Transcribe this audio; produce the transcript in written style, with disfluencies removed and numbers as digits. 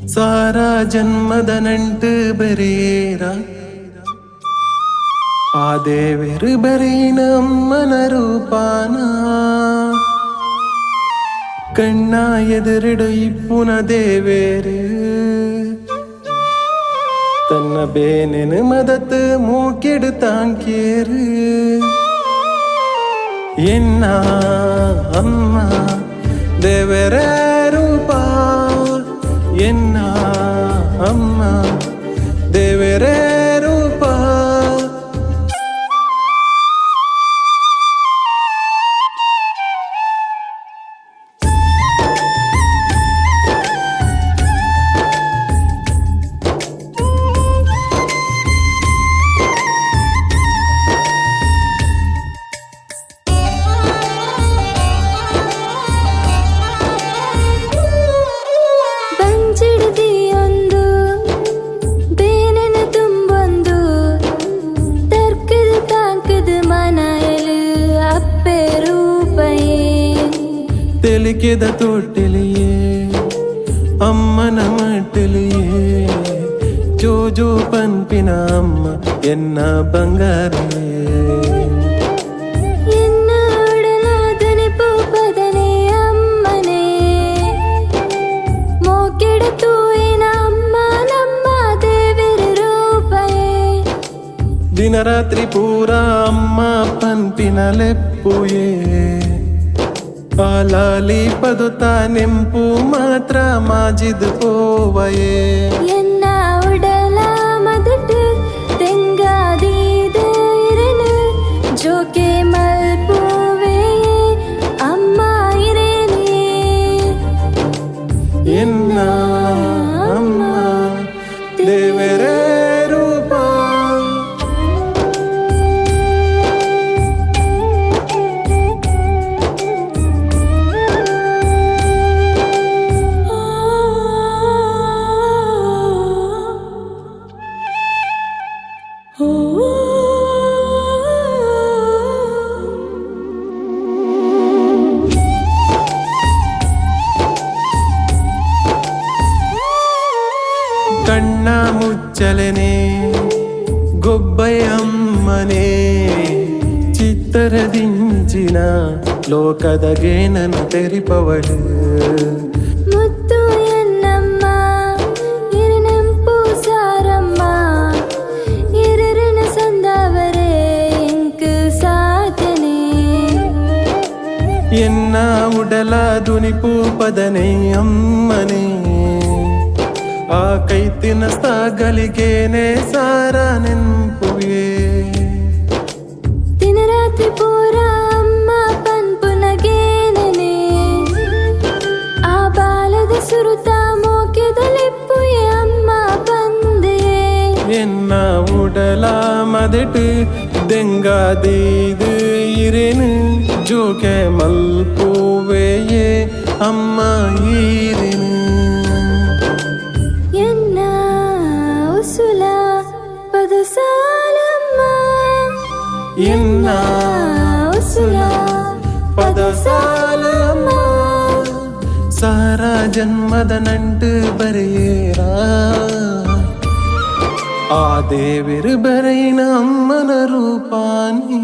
ಸಾರಾ ಜನ್ಮದ ನಂಟು ಬರೇರ ಆ ದೇವರು ಬರೀನ ಅಮ್ಮನ ರೂಪಾನ ಕಣ್ಣ ಎದುರಿಡು ಇಪ್ಪುನ ದೇವೇರು ತನ್ನ ಬೇನೆನ ಮದತ್ ಮೂಕಿಡು ತಾಂಕೇರು ಎನ್ನ ಅಮ್ಮ ದೇವರ ರೂಪ ಎನ್ನ ಅಮ್ಮ ದೇವರ ರೂಪ ತೆಲಿಕೆದ ತೊಟ್ಟಿಲಿಯೇ ಅಮ್ಮನ ಮಟ್ಟಲಿಯೇ ಜೋಜೋ ಪನ್ಪಿನ ಅಮ್ಮ ಎನ್ನ ಬಂಗಾರೇ ಎನ್ನ ಒಡಲಾದನೆ ಪೂಪದನೆ ಅಮ್ಮನೇ ಮೋಕೆಡತು ಏನ ಅಮ್ಮ ನಮ್ಮ ದೇವರ ರೂಪಯೇ ದಿನರಾತ್ರಿ ಪೂರ ಅಮ್ಮ ಪನ್ಪಿನ ಲೆಪ್ಪುಯೇ ಪಾಲಾಲಿ ಪದುತ ನೆಂಪು ಮಾತ್ರ ಮಾಜಿದ್ ಪೋವಯೇ ಎನ್ನ ಉಡಲ ಮದಟು ತೆಂಗಾದೀದೈರನು ಜೋಕೆ ಮಲ್ಪುವೆ ಅಮ್ಮ ಇರೇನೇ ಎನ್ನ ಅಮ್ಮ ದೇವರ ರೂಪ ಕಣ್ಣ ಮುಚ್ಚಲನೆ ಗೊಬ್ಬಯಮ್ಮನೆ ಚಿತ್ತರದಿಂಚಿನ ಲೋಕದ ಗೇನನು ತೆರಿಪವಳು ಮುತ್ತು ಎನ್ನಮ್ಮ ಇರನೆಂಪು ಸಾರಮ್ಮ ಇರರನ ಸಂದವರೇ ಇಂಕು ಸಾಧನೆ ಎನ್ನ ಉಡಲ ದುನಿಪು ಪದನೆ ಅಮ್ಮನೆ ಆ ಕೈತಿನ ಸ್ಥಾಗಲಿಗೇನೆ ಸಾರ ನೆನ್ಪುಯೇ ದಿನರಾತ್ರಿ ಪೂರ ಅಮ್ಮ ಪನ್ಪುನಗೇನನೆ ಆ ಬಾಲದ ಸುರುತ ಮೋಕೆದಲಿಪ್ಪುಯೇ ಅಮ್ಮ ಬಂದೆ ಎನ್ನ ಉಡಲ ಮದಟು ದೆಂಗಾದೀದು ಇರೇನು ಜೋಕೆ ಮಲ್ಪುವೆಯೇ ಅಮ್ಮ ಈರೇನು ಎನ್ನ ಉಸುಲ ಪದಸಾಲಮ್ಮ ಎನ್ನ ಉಸುಲ ಪದಸಾಲಮ್ಮ ಸಾರಾ ಜನ್ಮದ ನಂಟು ಬರೆಯೇರ ಆ ದೇವರು ಬರೆಯಿನ ಅಮ್ಮನ ರೂಪಾನೇ